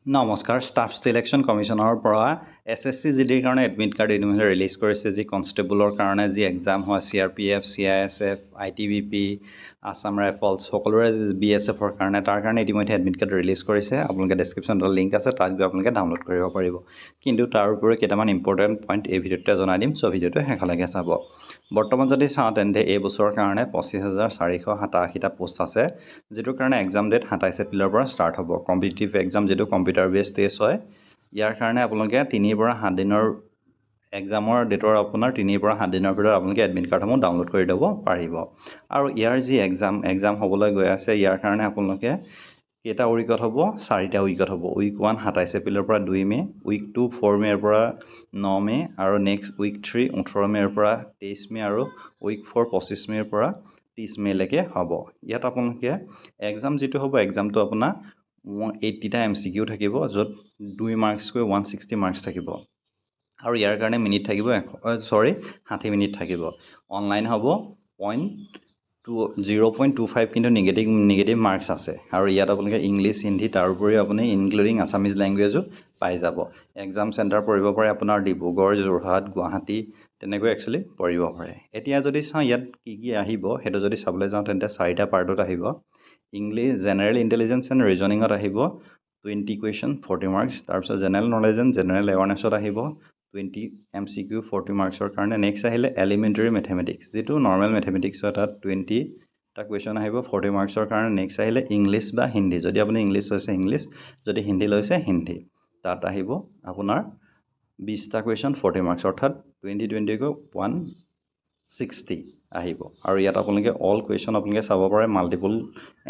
নমস্কাৰ ষ্টাফ সিলেকশ্যন কমিশ্যনৰ পৰা SSC জিডিৰ কাৰণে এডমিট কাৰ্ড ইতিমধ্যে ৰিলিজ কৰিছে যি কনষ্টেবলৰ কাৰণে যি এক্সাম হয় CRPF CISF ITBP Assam rifles সকলোৰে BSFৰ কাৰণে তাৰ কাৰণে ইতিমধ্যে এডমিট কাৰ্ড ৰিলিজ কৰিছে আপোনালোকে ডেছক্ৰিপশ্যনত লিংক আছে তাত গৈ আপোনালোকে ডাউনলোড কৰিব পাৰিব কিন্তু তাৰ উপৰি কেইটামান ইম্পৰ্টেণ্ট পইণ্ট এই ভিডিঅ'তে জনাই দিম সো ভিডিঅ'টো শেষলৈকে চাব বৰ্তমান যদি চাওঁ তেন্তে এই বছৰৰ কাৰণে 25,487টা পোষ্ট আছে যেটোৰ কাৰণে এক্সাম ডেট 27 এপ্ৰিলৰ পৰা ষ্টাৰ্ট হ'ব কম্পিটিটিভ এক্সাম যেটো কম্পিউটাৰ বেছ টেষ্ট হয় ইয়াৰ কাৰণে আপোনালোকে 3 পৰা 7 দিনৰ এক্সামৰ ডেটৰ আপোনাৰ 3 পৰা 7 দিনৰ ভিতৰত আপোনালোকে এডমিট কাৰ্ডসমূহ ডাউনলোড কৰি ল'ব পাৰিব আৰু ইয়াৰ যি এক্সাম হ'বলৈ গৈ আছে ইয়াৰ কাৰণে আপোনালোকে কেইটা উইকত হ'ব 4টা উইকত হ'ব উইক 1 27 এপ্ৰিলৰ পৰা 2 মে উইক 2 4 মেৰ পৰা 9 মে আৰু নেক্সট উইক 3 18 মেৰ পৰা 23 মে আৰু উইক 4 25 মেৰ পৰা 30 মেলৈকে হ'ব ইয়াত আপোনালোকে এক্সাম যেটো হ'ব এক্সামটো আপোনাৰ 80টা MCQ থাকিব য'ত 2 মাৰ্কছকৈ 160 মাৰ্কছ থাকিব আৰু ইয়াৰ কাৰণে মিনিট থাকিব 60 মিনিট থাকিব অনলাইন হ'ব 0.25 কিন্তু নিগেটিভ মাৰ্কছ আছে আৰু ইয়াত আপোনালোকে ইংলিছ হিন্দী তাৰ উপৰি আপুনি ইনক্লুডিং আছামিজ ল্যাঙ্গুৱেজো পাই যাব এক্সাম চেণ্টাৰ পৰিব পাৰে আপোনাৰ ডিব্ৰুগড় যোৰহাট গুৱাহাটী তেনেকৈ একচুয়ালি পৰিব পাৰে এতিয়া যদি চাওঁ ইয়াত কি আহিব হেতু যদি চাবলৈ যাওঁ তেন্তে 4টা পাৰ্টত আহিব ইংলিছ জেনাৰেল ইন্টেলিজেন্স এণ্ড ৰিজনিঙত আহিব 20 কুৱেশ্যন 40 মাৰ্কছ তাৰপিছত জেনাৰেল নলেজ এণ্ড জেনাৰেল এৱাৰনেছত আহিব 20 MCQ 40 মাৰ্কছৰ কাৰণে নেক্সট আহিলে এলিমেণ্টাৰী মেথমেটিক্স যেটো নৰ্মেল মেথমেটিক্স হয় তাত 20টা কুৱেশ্যন আহিব 40 মাৰ্কছৰ কাৰণে নেক্সট আহিলে ইংলিছ বা হিন্দী যদি আপুনি ইংলিছ লৈছে ইংলিছ যদি হিন্দী লৈছে হিন্দী তাত আহিব আপোনাৰ 20টা কুৱেশ্যন 40 মাৰ্কছ অৰ্থাৎ 20 কৈ 160 আহিব আৰু ইয়াত আপোনালোকে অল কুৱেশ্যন আপোনালোকে চাব পাৰে মাল্টিপল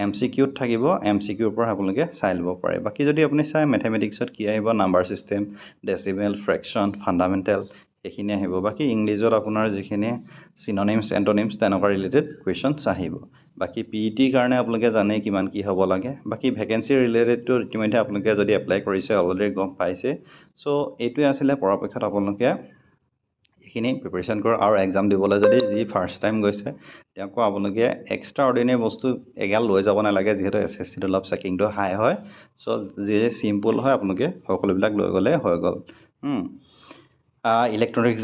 MCQত থাকিব MCQৰ পৰা আপোনালোকে চাই ল'ব পাৰে বাকি যদি আপুনি চাই মেথমেটিক্সত কি আহিব নাম্বাৰ সিস্টেম ডেসিমেল ফ্ৰেকশন ফান্ডামেন্টাল এখিনি আহিব বাকি ইংলিছত আপোনাৰ যিখিনি সিনোনিমছ এন্টোনিমছ তেনেকুৱা ৰিলেটেড কুৱেশ্যনছ আহিব বাকি PET কাৰণে আপোনালোকে জানে কিমান কি হ'ব লাগে বাকি ভ্যাকেন্সি ৰিলেটেড টু ইতিমধ্যে আপোনালোকে যদি এপ্লাই কৰিছে অলৰেডি গম পাইছে সো এইটোৱে আছিল পৰাপক্ষত আপোনালোকে এখিনি প্ৰিপাৰেচন কৰ আৰু এক্সাম দিবলৈ যদি যি ফাৰ্স্ট টাইম গৈছে তেওঁকো আপোনালোকে এক্সট্ৰা অৰ্ডিনাৰি বস্তু এগাল লৈ যাব নালাগে যেহেতু SSC টো অলপ চেকিংটো হাই হয় সো যি সিম্পল হয় আপোনালোকে সকলোবিলাক লৈ গলে হৈ গল ইলেক্ট্ৰনিক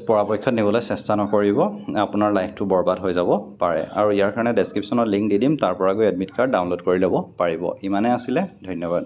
পৰাপক্ষত নিবলৈ চেষ্টা নকৰিব আপোনাৰ লাইফটো বৰবাদ হৈ যাব পাৰে আৰু ইয়াৰ কাৰণে ডেছক্ৰিপশ্যনত লিংক দি দিম তাৰ পৰা গৈ এডমিট কাৰ্ড ডাউনলোড কৰি ল'ব পাৰিব ইমানে আছিল ধন্যবাদ